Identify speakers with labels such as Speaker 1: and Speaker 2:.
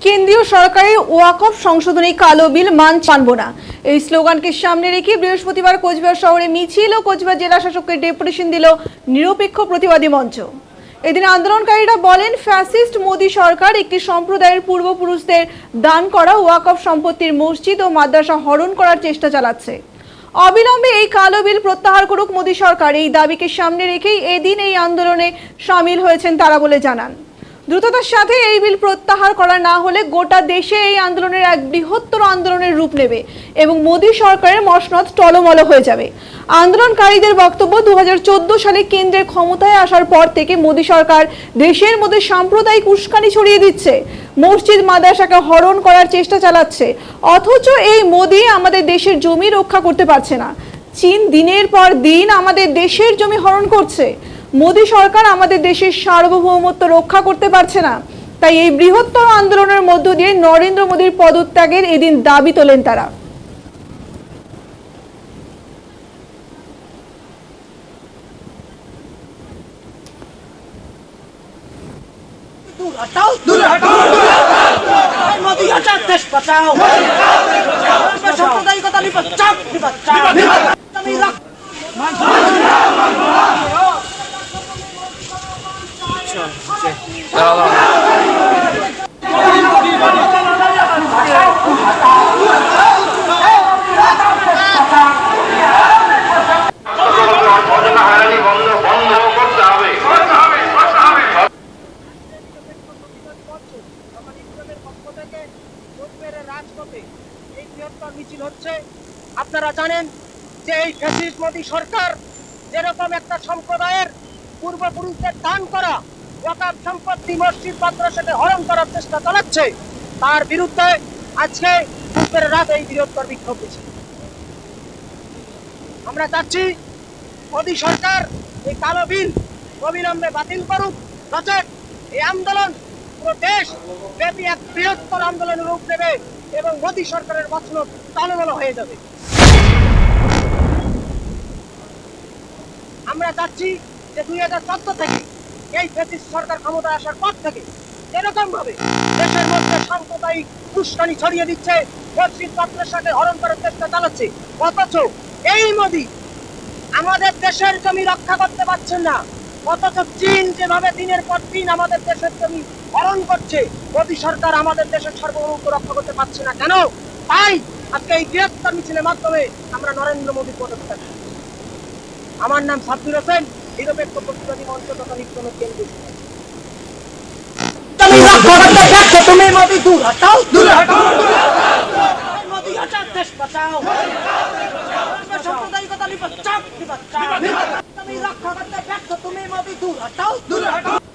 Speaker 1: কেন্দ্রীয় সরকারের ওয়াকফ সংশোধনী কালো বিল মানব না, এই স্লোগানকে সামনে রেখে বৃহস্পতিবার কোচবিহার শহরে মিছিল ও কোচবিহার জেলা শাসককে ডেপুটেশন দিল নিরপেক্ষ প্রতিবাদী মঞ্চ। এদিন আন্দোলনকারীরা বলেন, ফ্যাসিস্ট মোদী সরকার একটি সম্প্রদায়ের পূর্বপুরুষদের দান করা ওয়াকফ সম্পত্তির মসজিদ ও মাদ্রাসা হরণ করার চেষ্টা চালাচ্ছে। অবিলম্বে এই কালো বিল প্রত্যাহার করুক মোদী সরকার, এই দাবিকে সামনে রেখেই এদিন এই আন্দোলনে সামিল হয়েছেন তারা বলে জানান। দ্রুততার সাথে এই বিল প্রত্যাহার করা না হলে গোটা দেশে এই আন্দোলনের এক বৃহত্তর আন্দোলনের রূপ নেবে এবং মোদী সরকারের মসনদ টলমল হয়ে যাবে। আন্দোলনকারীদের বক্তব্য, 2014 সালে কেন্দ্রের ক্ষমতায় আসার পর থেকে মোদী সরকার দেশের মধ্যে সাম্প্রদায়িক উস্কানি ছড়িয়ে দিচ্ছে, মসজিদ মাদ্রাসাকে হরণ করার চেষ্টা চালাচ্ছে, অথচ এই মোদী আমাদের দেশের জমি রক্ষা করতে পারছে না। চীন দিনের পর দিন আমাদের দেশের জমি হরণ করছে, মোদী সরকার আমাদের দেশের সার্বভৌমত্ব রক্ষা করতে পারছে না। তাই এই বৃহত্তর আন্দোলনের মধ্য দিয়ে নরেন্দ্র মোদীর পদত্যাগের এদিন দাবি তোলেন তারা।
Speaker 2: আপনারা জানেন যে এই ফ্যাসিস্ট মোদী সরকার যেরকম একটা সম্প্রদায়ের পূর্বপুরুষদের দান করা ওয়াকফ সম্পত্তি মসজিদ মাদ্রাসাকে হরণ করার চেষ্টা চালাচ্ছে, তার বিরুদ্ধে আজকে বুধবার রাত এই বৃহত্তর বিক্ষোভ মিছিল। আমরা চাচ্ছি মোদী সরকার এই কালো বিল অবিলম্বে বাতিল করুক, নচেত এই আন্দোলন পুরো দেশ ব্যাপী এক বৃহত্তর আন্দোলনের রূপ নেবে এবং মোদী সরকারের মসনদ টলমল হয়ে যাবে। আমরা চাচ্ছি যে 2014 থেকে এই ফ্যাসিস্ট সরকার ক্ষমতায় আসার পর থেকে এরকম ভাবে দেশের মধ্যে সাম্প্রদায়িক উস্কানি ছড়িয়ে দিচ্ছে, মসজিদ মাদ্রাসাকে হরণ করার চেষ্টা চালাচ্ছে, অথচ এই মোদী আমাদের দেশের জমি রক্ষা করতে পারছেন না। অথচ চীন যেভাবে দিনের পর দিন আমাদের দেশের জমি হরণ করছে, মোদী সরকার আমাদের দেশের সার্বভৌমত্ব রক্ষা করতে পারছে না কেন? তাই আজকে এই বৃহত্তর মিছিলের মাধ্যমে আমরা নরেন্দ্র মোদীর পদত্যাগ। আমার নাম সাব্বির হোসেন, নিরপেক্ষ প্রতিবাদী মঞ্চ তথা নির্বাচনের কেন্দ্রীয় তুমি মোদী দূর হটাও, দূর হটাও, মোদী হটাও, দেশ বাঁচাও, সাম্প্রদায়িকতা নিপাত, তুমি রক্ষা করতে ব্যর্থ, তুমি মোদী দূর হটাও, দূর হটাও।